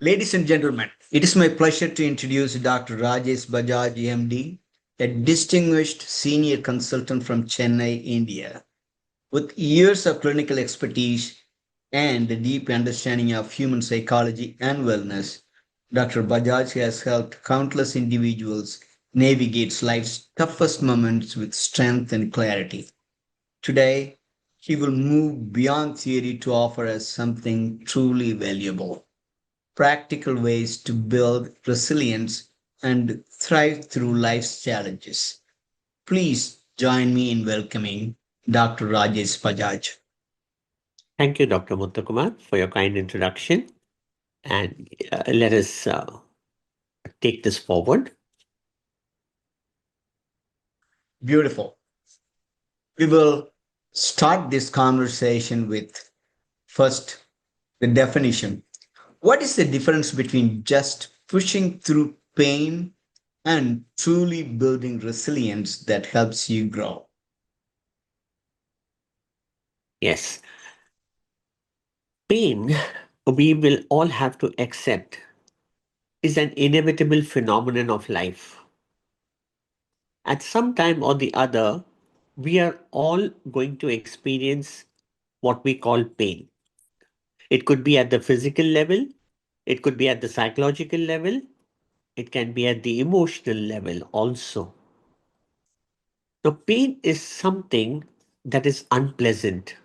Ladies and gentlemen, it is my pleasure to introduce Dr. Rajesh Bajaj, MD, a distinguished senior consultant from Chennai, India. With years of clinical expertise and a deep understanding of human psychology and wellness, Dr. Bajaj has helped countless individuals navigate life's toughest moments with strength and clarity. Today, he will move beyond theory to offer us something truly valuable: practical ways to build resilience and thrive through life's challenges. Please join me in welcoming Dr. Rajesh Bajaj. Thank you, Dr. Muthakumar, for your kind introduction. And let us take this forward. Beautiful. We will start this conversation with first the definition. What is the difference between just pushing through pain and truly building resilience that helps you grow? Yes, pain, we will all have to accept, is an inevitable phenomenon of life. At some time or the other, we are all going to experience what we call pain. It could be at the physical level, it could be at the psychological level, it can be at the emotional level also. Now, pain is something that is unpleasant,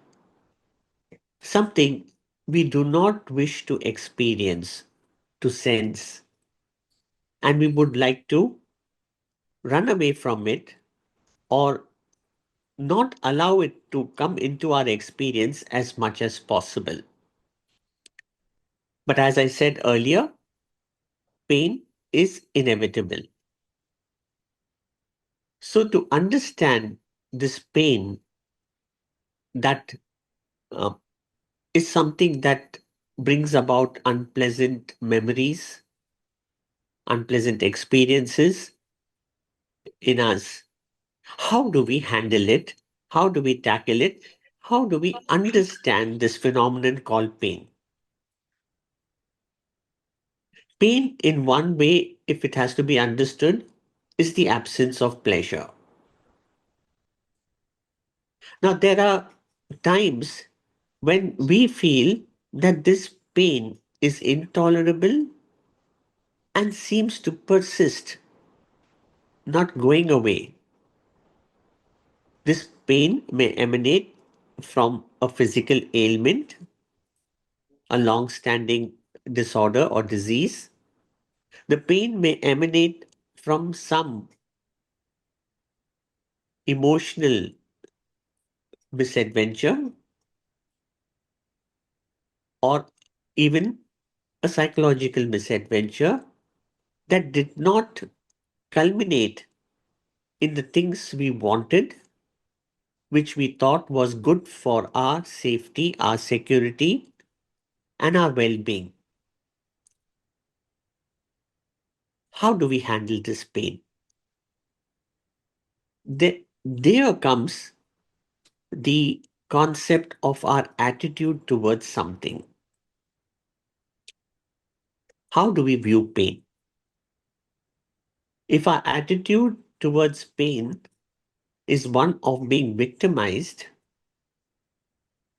something we do not wish to experience, to sense, and we would like to run away from it or not allow it to come into our experience as much as possible. But as I said earlier, pain is inevitable. So, to understand this pain that uh, is something that brings about unpleasant memories, unpleasant experiences in us, how do we handle it? How do we tackle it? How do we understand this phenomenon called pain? Pain, in one way, if it has to be understood, is the absence of pleasure. Now, there are times when we feel that this pain is intolerable and seems to persist, not going away. This pain may emanate from a physical ailment, a long standing disorder or disease. The pain may emanate from some emotional misadventure or even a psychological misadventure that did not culminate in the things we wanted, which we thought was good for our safety, our security, and our well being. How do we handle this pain? There comes the concept of our attitude towards something. How do we view pain? If our attitude towards pain is one of being victimized,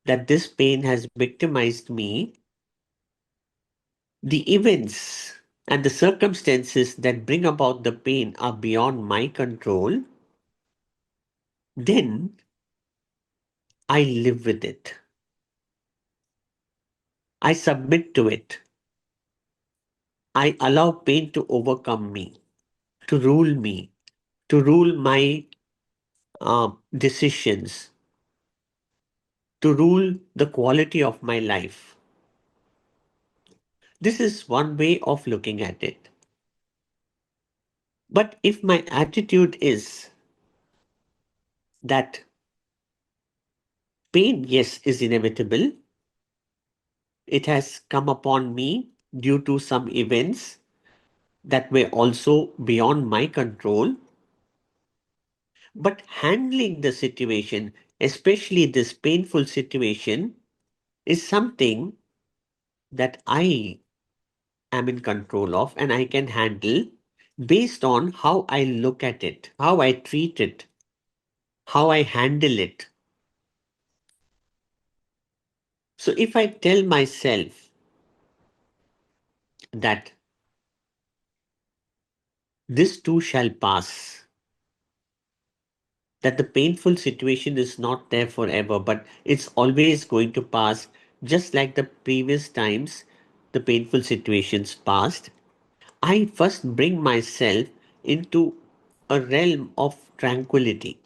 that this pain has victimized me, the events and the circumstances that bring about the pain are beyond my control, then I live with it. I submit to it. I allow pain to overcome me, me, to rule my decisions, to rule the quality of my life. This is one way of looking at it. But if my attitude is that pain, yes, is inevitable, it has come upon me due to some events that were also beyond my control, but handling the situation, especially this painful situation, is something that I am in control of and I can handle based on how I look at it, how I treat it, how I handle it. So if I tell myself that this too shall pass, that the painful situation is not there forever, but it's always going to pass, just like the previous times the painful situations passed, I first bring myself into a realm of tranquility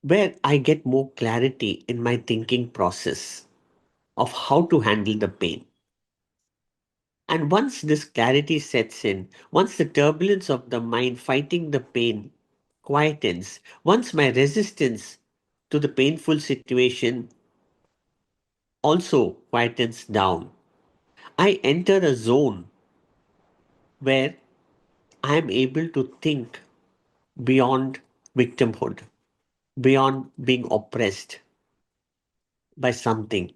where I get more clarity in my thinking process of how to handle the pain. And once this clarity sets in, once the turbulence of the mind fighting the pain quietens, once my resistance to the painful situation also quietens down, I enter a zone where I am able to think beyond victimhood, beyond being oppressed by something.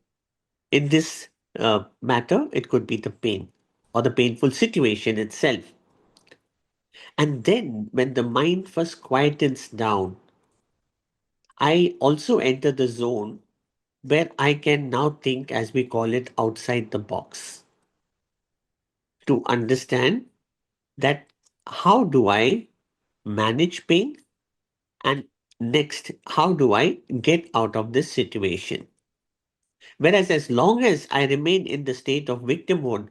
In this matter, it could be the pain or the painful situation itself. And then, when the mind first quietens down, I also enter the zone where I can now think, as we call it, outside the box to understand that how do I manage pain, and next, how do I get out of this situation? Whereas, as long as I remain in the state of victimhood,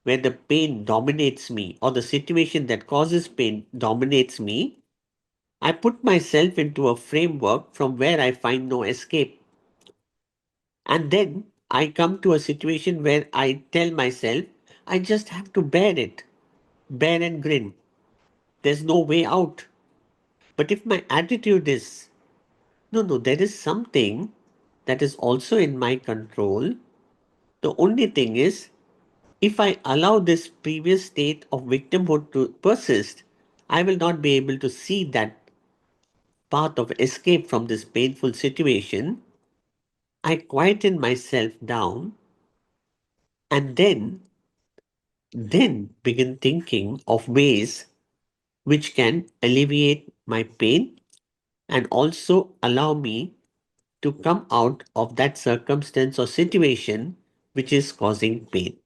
where the pain dominates me or the situation that causes pain dominates me, I put myself into a framework from where I find no escape. And then I come to a situation where I tell myself, I just have to bear it, bear and grin. There's no way out. But if my attitude is, no, no, there is something that is also in my control. The only thing is, if I allow this previous state of victimhood to persist, I will not be able to see that path of escape from this painful situation. I quieten myself down and then begin thinking of ways which can alleviate my pain and also allow me to come out of that circumstance or situation which is causing pain.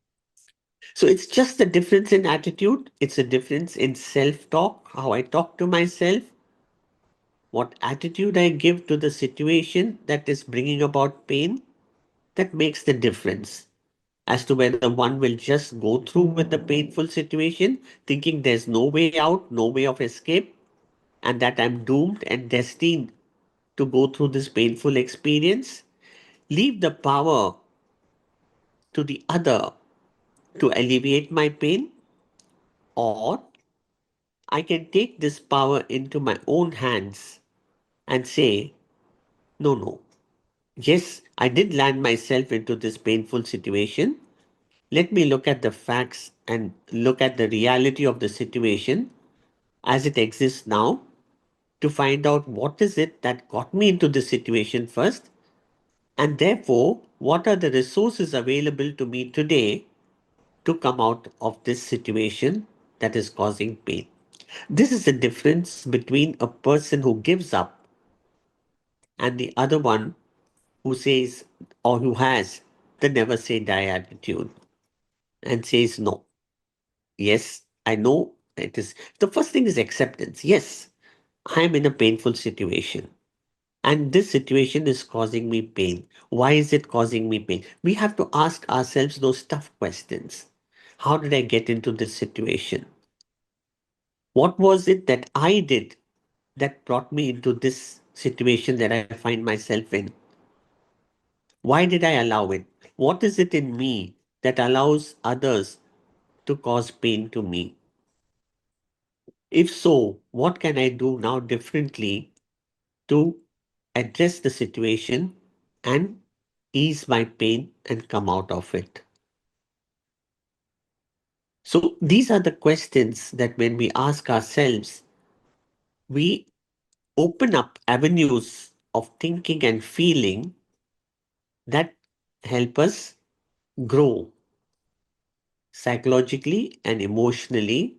So it's just a difference in attitude, it's a difference in self talk, how I talk to myself, what attitude I give to the situation that is bringing about pain, that makes the difference as to whether one will just go through with the painful situation, thinking there's no way out, no way of escape, and that I'm doomed and destined to go through this painful experience, leave the power to the other to alleviate my pain, or I can take this power into my own hands and say, no, no. Yes, I did land myself into this painful situation. Let me look at the facts and look at the reality of the situation as it exists now to find out what is it that got me into this situation first, and therefore what are the resources available to me today to come out of this situation that is causing pain. This is the difference between a person who gives up and the other one who says or who has the never say die attitude and says no. Yes, I know it is. The first thing is acceptance. Yes, I am in a painful situation. And this situation is causing me pain. Why is it causing me pain? We have to ask ourselves those tough questions. How did I get into this situation? What was it that I did that brought me into this situation that I find myself in? Why did I allow it? What is it in me that allows others to cause pain to me? If so, what can I do now differently to address the situation and ease my pain and come out of it? So, these are the questions that when we ask ourselves, we open up avenues of thinking and feeling that help us grow psychologically and emotionally,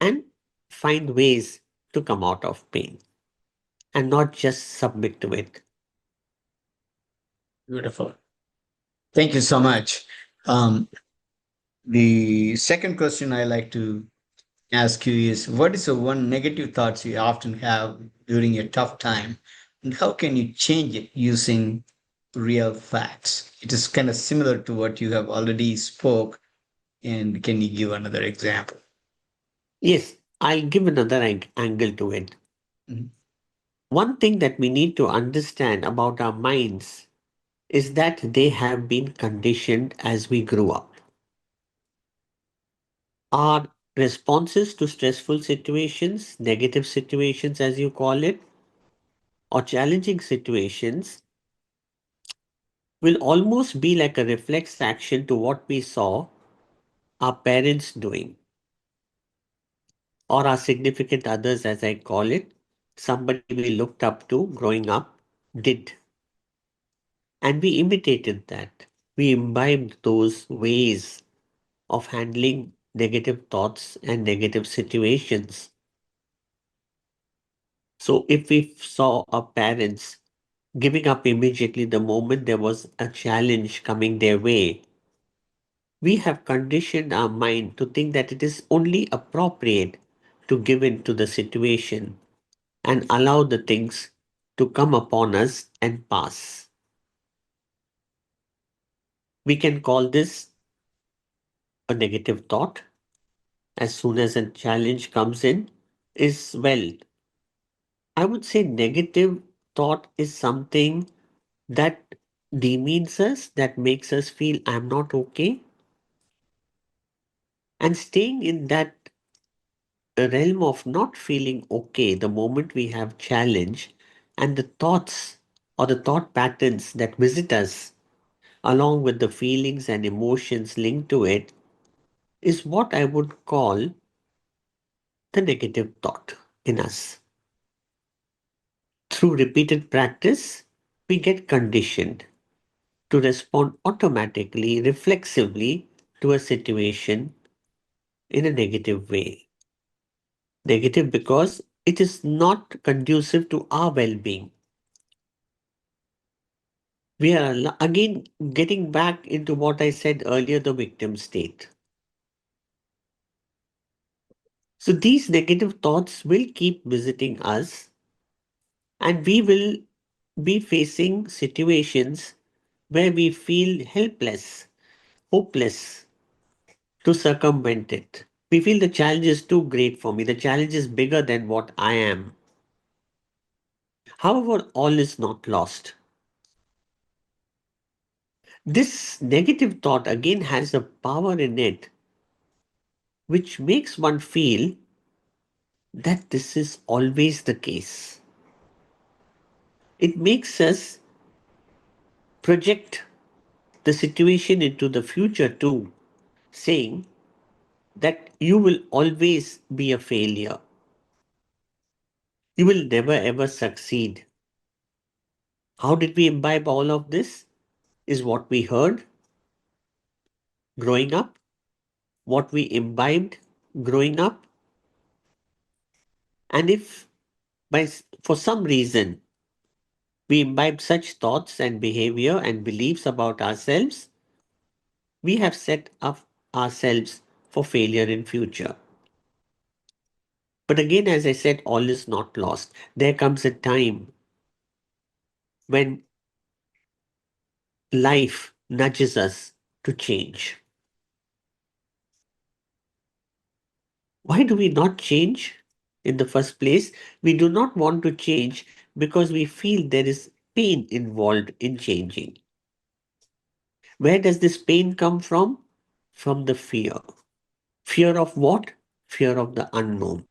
and find ways to come out of pain and not just submit to it. Beautiful. Thank you so much. Um, the second question I like to ask you is, what is the one negative thoughts you often have during a tough time, and how can you change it using real facts? It is kind of similar to what you have already spoke, and can you give another example? Yes, I'll give another angle to it. Mhm. One thing that we need to understand about our minds is that they have been conditioned as we grew up. Our responses to stressful situations, negative situations, as you call it, or challenging situations will almost be like a reflex action to what we saw our parents doing, or our significant others, as I call it, somebody we looked up to growing up did. And we imitated that. We imbibed those ways of handling negative thoughts and negative situations. So if we saw our parents giving up immediately the moment there was a challenge coming their way, we have conditioned our mind to think that it is only appropriate to give in to the situation and allow the things to come upon us and pass. We can call this a negative thought. As soon as a challenge comes in, is well, I would say negative thought is something that demeans us, that makes us feel I'm not okay. And staying in that realm of not feeling okay the moment we have challenge, and the thoughts or the thought patterns that visit us along with the feelings and emotions linked to it is what I would call the negative thought in us. Through repeated practice, we get conditioned to respond automatically, reflexively to a situation in a negative way. Negative because it is not conducive to our well being. We are again getting back into what I said earlier, the victim state. So these negative thoughts will keep visiting us, and we will be facing situations where we feel helpless, hopeless to circumvent it. We feel the challenge is too great for me, the challenge is bigger than what I am. However, all is not lost. This negative thought again has a power in it which makes one feel that this is always the case. It makes us project the situation into the future too, saying that you will always be a failure. You will never ever succeed. How did we imbibe all of this? Is what we heard growing up, what we imbibed growing up. And if for some reason we imbibe such thoughts and behavior and beliefs about ourselves, we have set up ourselves for failure in future. But again, as I said, all is not lost. There comes a time when life nudges us to change. Why do we not change in the first place? We do not want to change because we feel there is pain involved in changing. Where does this pain come from? From the fear. Fear of what? Fear of the unknown.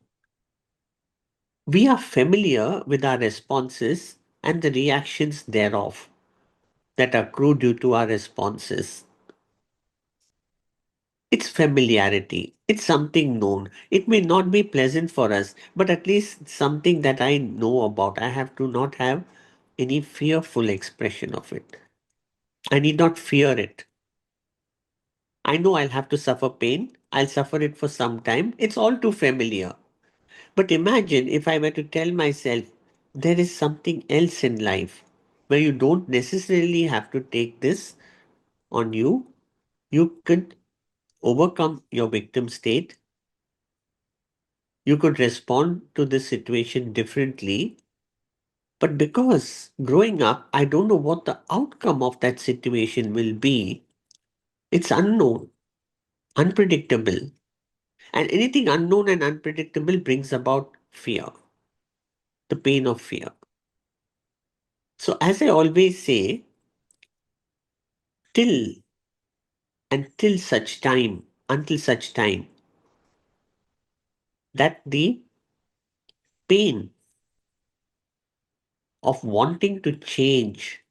We are familiar with our responses and the reactions thereof that accrue due to our responses. It's familiarity. It's something known. It may not be pleasant for us, but at least something that I know about. I have to not have any fearful expression of it. I need not fear it. I know I'll have to suffer pain. I'll suffer it for some time. It's all too familiar. But imagine if I were to tell myself there is something else in life where you don't necessarily have to take this on you. You could overcome your victim state. You could respond to this situation differently. But because growing up, I don't know what the outcome of that situation will be, it's unknown, unpredictable. And anything unknown and unpredictable brings about fear, the pain of fear. So, as I always say, till until such time, until such time that the pain of wanting to change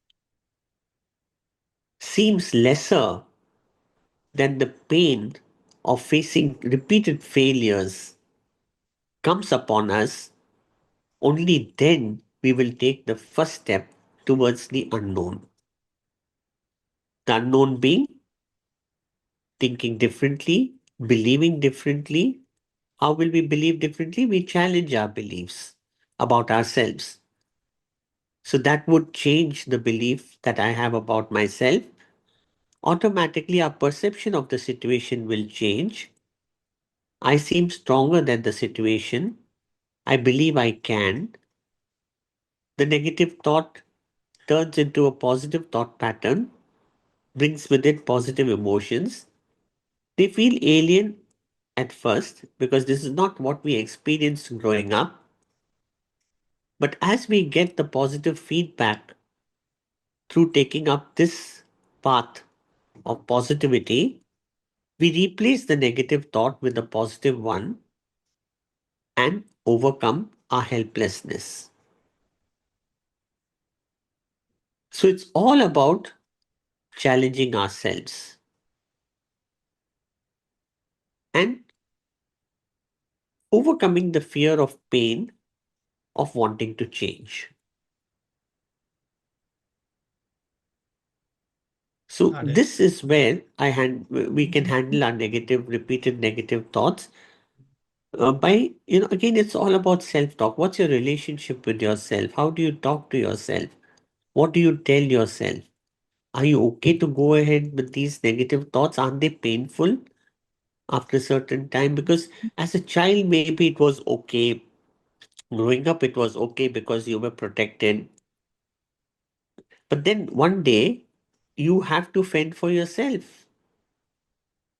seems lesser than the pain of facing repeated failures comes upon us, only then we will take the first step towards the unknown. The unknown being thinking differently, believing differently. How will we believe differently? We challenge our beliefs about ourselves. So that would change the belief that I have about myself. Automatically, our perception of the situation will change. I seem stronger than the situation. I believe I can. The negative thought turns into a positive thought pattern, brings with it positive emotions. They feel alien at first because this is not what we experienced growing up. But as we get the positive feedback through taking up this path of positivity, we replace the negative thought with a positive one and overcome our helplessness. So it's all about challenging ourselves and overcoming the fear of pain of wanting to change. So Got it. this is where we can handle our repeated negative thoughts by, again, it's all about self-talk. What's your relationship with yourself? How do you talk to yourself? What do you tell yourself? Are you okay to go ahead with these negative thoughts? Aren't they painful after a certain time? Because as a child, maybe it was okay. Growing up, it was okay because you were protected. But then one day, you have to fend for yourself,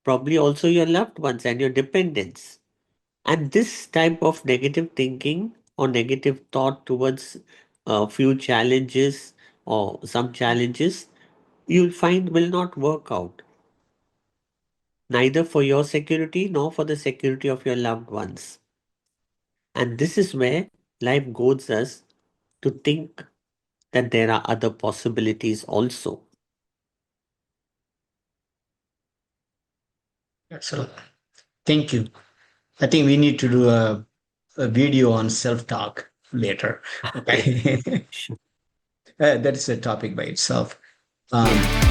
probably also your loved ones and your dependents. And this type of negative thinking or negative thought towards a few challenges or some challenges, you'll find will not work out, neither for your security nor for the security of your loved ones. And this is where life goads us to think that there are other possibilities also. Excellent. Thank you. I think we need to do a video on self-talk later. Yeah, Okay. sure. That is a topic by itself. Yeah.